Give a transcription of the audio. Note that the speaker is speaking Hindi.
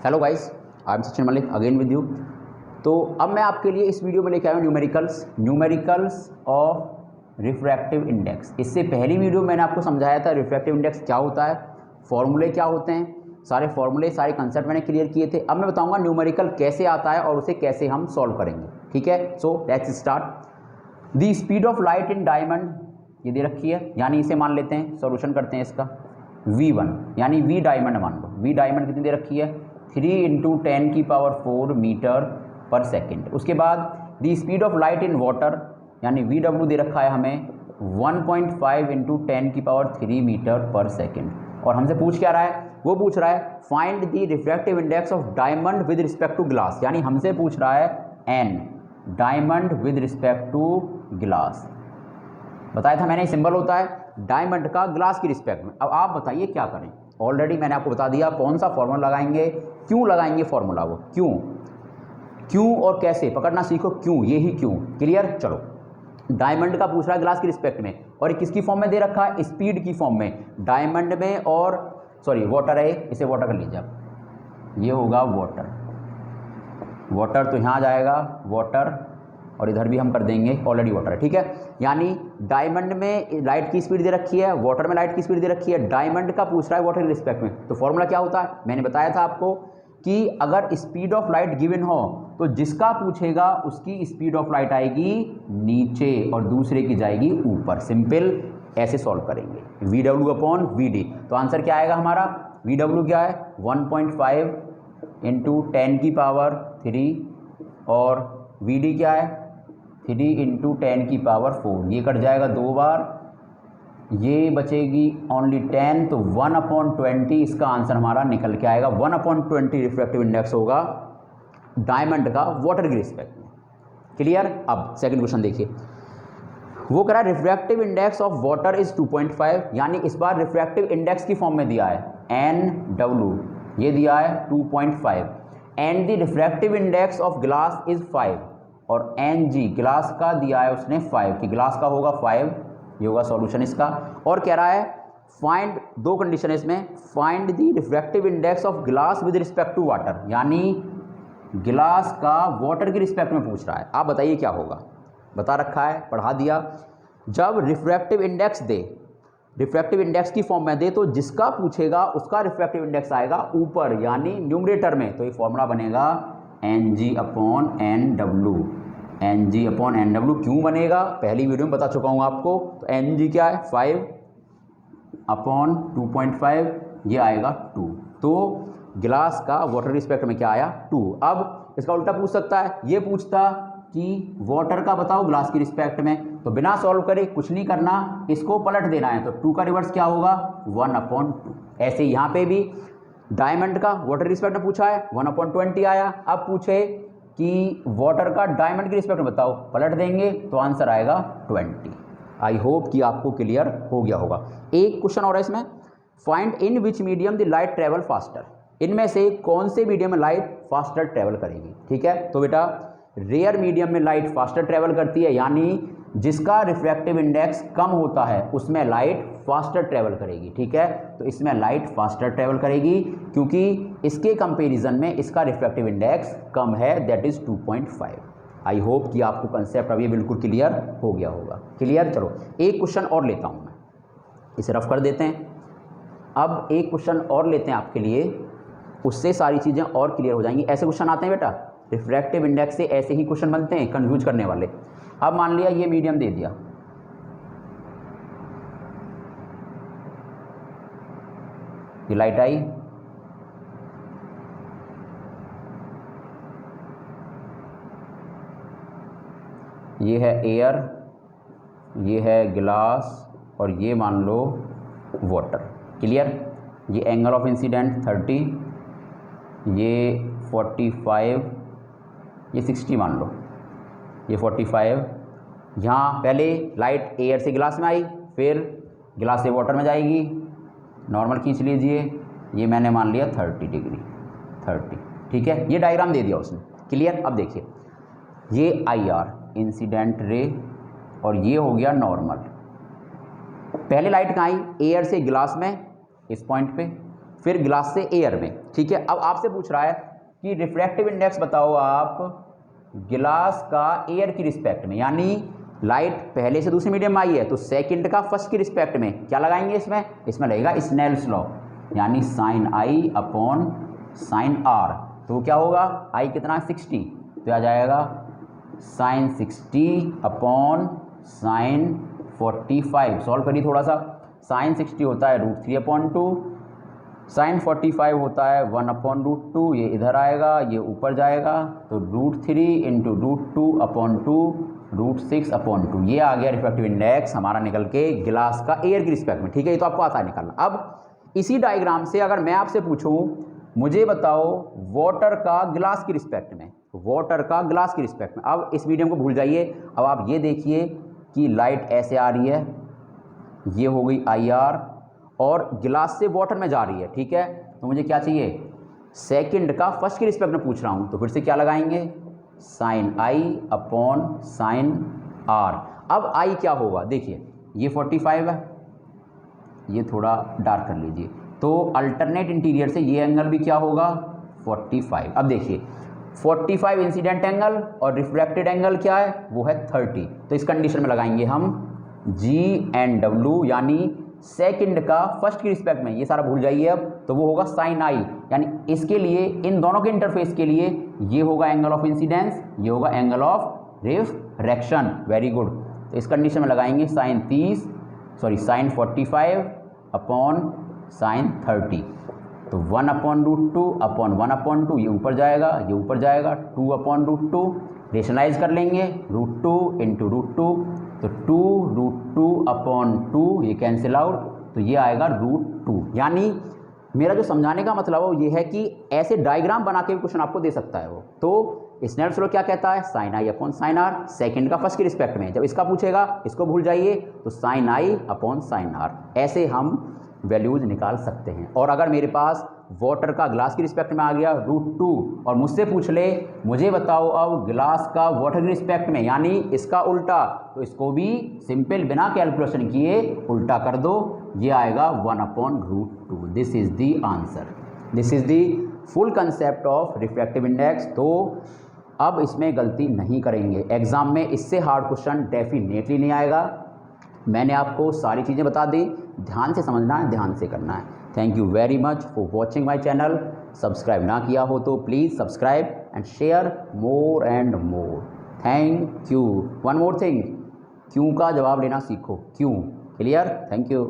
Hello guys, I am Sachin Malik again with you. तो अब मैं आपके लिए इस वीडियो में लेके आया हूँ न्यूमेरिकल्स ऑफ रिफ्रैक्टिव इंडेक्स। इससे पहली वीडियो मैंने आपको समझाया था रिफ्रैक्टिव इंडेक्स क्या होता है, फॉर्मूले क्या होते हैं, सारे फॉर्मूले सारे कंसेप्ट मैंने क्लियर किए थे। अब मैं बताऊंगा न्यूमेरिकल कैसे आता है और उसे कैसे हम सॉल्व करेंगे। ठीक है, so let's start. The speed of light in diamond ये दे रखी है, यानी इसे मान लेते हैं, सॉल्यूशन करते हैं इसका। V1 यानी V डायमंड मान लो, V डायमंड कितनी दे रखी है 3 × 10⁴ मीटर पर सेकेंड। उसके बाद the speed of light in water यानी VW दे रखा है हमें 1.5 × 10⁻³ मीटर पर सेकेंड। और हमसे पूछ क्या रहा है, वो पूछ रहा है find the refractive index of diamond with respect to glass, यानी हमसे पूछ रहा है N diamond with respect to glass. बताया था मैंने, सिंबल होता है डायमंड का ग्लास की रिस्पेक्ट में। अब आप बताइए क्या करें। ऑलरेडी मैंने आपको बता दिया कौन सा फॉर्मूला लगाएंगे, क्यों लगाएंगे फॉर्मूला, वो क्यों और कैसे पकड़ना सीखो, क्यों, ये ही क्यों। क्लियर। चलो, डायमंड का पूछ रहा है ग्लास की रिस्पेक्ट में, और किसकी फॉर्म में दे रखा है, स्पीड की फॉर्म में डायमंड में, और सॉरी वाटर है, इसे वाटर कर लीजिए आप, ये होगा वाटर तो यहाँ जाएगा वाटर, और इधर भी हम कर देंगे ऑलरेडी वाटर है। ठीक है, यानी डायमंड में लाइट की स्पीड दे रखी है, वाटर में लाइट की स्पीड दे रखी है, डायमंड का पूछ रहा है वाटर की रिस्पेक्ट में। तो फॉर्मूला क्या होता है, मैंने बताया था आपको कि अगर स्पीड ऑफ लाइट गिवन हो तो जिसका पूछेगा उसकी स्पीड ऑफ लाइट आएगी नीचे और दूसरे की जाएगी ऊपर। सिंपल, ऐसे सॉल्व करेंगे VW/VD। तो आंसर क्या आएगा हमारा, VW क्या है 1.5 × 10⁻³ और VD क्या है 3 × 10⁴। ये कट जाएगा 2 बार, ये बचेगी ओनली 10, तो 1/20 इसका आंसर हमारा निकल के आएगा। 1/20 रिफ्रैक्टिव इंडेक्स होगा डायमंड का वाटर की रिस्पेक्ट में। क्लियर। अब सेकंड क्वेश्चन देखिए, वो कह रहा है refractive index of water is 2.5, यानी इस बार रिफ्रैक्टिव इंडेक्स की फॉर्म में दिया है NW, ये दिया है 2.5, and the refractive index of glass is 5, और NG ग्लास का दिया है उसने 5, कि ग्लास का होगा 5, ये होगा सॉल्यूशन इसका। और कह रहा है फाइंड, दो कंडीशन है इसमें, find the refractive index of glass with respect to water, यानी ग्लास का वाटर की रिस्पेक्ट में पूछ रहा है। आप बताइए क्या होगा, बता रखा है, पढ़ा दिया। जब रिफ्रैक्टिव इंडेक्स दे, रिफ्रैक्टिव इंडेक्स की फॉर्म में दे, तो जिसका पूछेगा उसका रिफ्रैक्टिव इंडेक्स आएगा ऊपर, यानी न्यूमरेटर में। तो ये फॉर्मूला बनेगा NG/NW। NG/NW क्यों बनेगा, पहली वीडियो में बता चुका हूँ आपको। तो NG क्या है 5/2.5, ये आएगा 2। तो ग्लास का वाटर रिस्पेक्ट में क्या आया 2। अब इसका उल्टा पूछ सकता है, ये पूछता कि वाटर का बताओ ग्लास की रिस्पेक्ट में, तो बिना सॉल्व करे कुछ नहीं करना, इसको पलट देना है। तो 2 का रिवर्स क्या होगा 1/2। ऐसे यहाँ पे भी डायमंड का वाटर रिस्पेक्ट में पूछा है 1/20 आया, अब पूछे कि वाटर का डायमंड की रिस्पेक्ट में बताओ, पलट देंगे तो आंसर आएगा 20। आई होप कि आपको क्लियर हो गया होगा। एक क्वेश्चन और है इसमें, find in which medium the light travel faster, इनमें से कौन से मीडियम में लाइट फास्टर ट्रेवल करेगी। ठीक है, तो बेटा रेयर मीडियम में लाइट फास्टर ट्रेवल करती है, यानी जिसका रिफ्रैक्टिव इंडेक्स कम होता है उसमें लाइट फास्टर ट्रेवल करेगी। ठीक है, तो इसमें लाइट फास्टर ट्रेवल करेगी क्योंकि इसके कंपैरिजन में इसका रिफ्रैक्टिव इंडेक्स कम है, दैट इज 2.5। आई होप कि आपको कंसेप्ट अभी बिल्कुल क्लियर हो गया होगा। क्लियर। चलो एक क्वेश्चन और लेता हूँ मैं, इसे रफ कर देते हैं। अब एक क्वेश्चन और लेते हैं आपके लिए, उससे सारी चीज़ें और क्लियर हो जाएंगी। ऐसे क्वेश्चन आते हैं बेटा, रिफ्रैक्टिव इंडेक्स से ऐसे ही क्वेश्चन बनते हैं कंफ्यूज करने वाले। अब मान लिया ये मीडियम दे दिया, ये लाइट आई, ये है एयर, ये है ग्लास, और ये मान लो वाटर। क्लियर। ये एंगल ऑफ इंसिडेंट 30, ये 45, ये 60 मान लो, ये 45। यहाँ पहले लाइट एयर से ग्लास में आई, फिर ग्लास से वाटर में जाएगी, नॉर्मल खींच लीजिए, ये मैंने मान लिया 30 डिग्री 30। ठीक है, ये डायग्राम दे दिया उसने। क्लियर। अब देखिए ये IR इंसिडेंट रे, और ये हो गया नॉर्मल। पहले लाइट कहाँ आई, एयर से ग्लास में, इस पॉइंट पे, फिर ग्लास से एयर में, ठीक है। अब आपसे पूछ रहा है कि रिफ्रैक्टिव इंडेक्स बताओ आप गिलास का एयर की रिस्पेक्ट में, यानी लाइट पहले से दूसरे मीडियम में आई है तो सेकंड का फर्स्ट की रिस्पेक्ट में क्या लगाएंगे, इसमें लगेगा स्नेल्स लॉ, यानी sine I upon sine R. तो क्या होगा, आई कितना 60, तो आ जाएगा साइन 60 अपॉन साइन 45। सॉल्व करिए थोड़ा सा। साइन 60 होता है √3/2, साइन 45 होता है 1/√2। ये इधर आएगा, ये ऊपर जाएगा, तो √3 इंटू √2/2 √6/2। ये आ गया रिफ्रैक्टिव इंडेक्स हमारा निकल के गिलास का एयर की रिस्पेक्ट में, ठीक है। ये तो आपको आता है निकालना। अब इसी डायग्राम से अगर मैं आपसे पूछूं मुझे बताओ वाटर का ग्लास की रिस्पेक्ट में, वाटर का ग्लास की रिस्पेक्ट में, अब इस मीडियम को भूल जाइए। अब आप ये देखिए कि लाइट ऐसे आ रही है, ये हो गई IR, और गिलास से वाटर में जा रही है, ठीक है। तो मुझे क्या चाहिए, सेकंड का फर्स्ट की रिस्पेक्ट में पूछ रहा हूँ, तो फिर से क्या लगाएंगे, sine I upon sine R। अब I क्या होगा, देखिए ये 45 है, ये थोड़ा डार्क कर लीजिए, तो अल्टरनेट इंटीरियर से ये एंगल भी क्या होगा 45। अब देखिए 45 इंसिडेंट एंगल और रिफ्रैक्टेड एंगल क्या है, वो है 30। तो इस कंडीशन में लगाएंगे हम G&W, यानी सेकंड का फर्स्ट की रिस्पेक्ट में, ये सारा भूल जाइए अब, तो वो होगा साइन I, यानी इसके लिए इन दोनों के इंटरफेस के लिए ये होगा एंगल ऑफ इंसिडेंस, ये होगा angle of refraction. Very good. तो इस कंडीशन में लगाएंगे साइन 45 अपॉन साइन 30, तो 1/√2/1/2, ये ऊपर जाएगा, ये ऊपर जाएगा, 2/√2, रेशनलाइज कर लेंगे, √2 इंटू √2, तो 2√2/2, ये कैंसिल आउट, तो ये आएगा √2। यानी मेरा जो समझाने का मतलब है वो ये है कि ऐसे डायग्राम बना के भी क्वेश्चन आपको दे सकता है वो। तो स्नेल्स लॉ क्या कहता है, sine I upon sine R, second का फर्स्ट की रिस्पेक्ट में। जब इसका पूछेगा, इसको भूल जाइए, तो sine I upon sine R, ऐसे हम वैल्यूज निकाल सकते हैं। और अगर मेरे पास वाटर का ग्लास की रिस्पेक्ट में आ गया √2 और मुझसे पूछ ले मुझे बताओ अब ग्लास का वाटर की रिस्पेक्ट में, यानी इसका उल्टा, तो इसको भी सिंपल बिना कैलकुलेशन किए उल्टा कर दो, ये आएगा 1/√2। This is the answer, this is the full concept of refractive index. तो अब इसमें गलती नहीं करेंगे, एग्जाम में इससे हार्ड क्वेश्चन डेफिनेटली नहीं आएगा। मैंने आपको सारी चीज़ें बता दी, ध्यान से समझना है, ध्यान से करना है। Thank you very much for watching my channel. Subscribe ना किया हो तो please subscribe and share more and more. Thank you. One more thing, क्यों का जवाब लेना सीखो, क्यों। क्लियर। Thank you.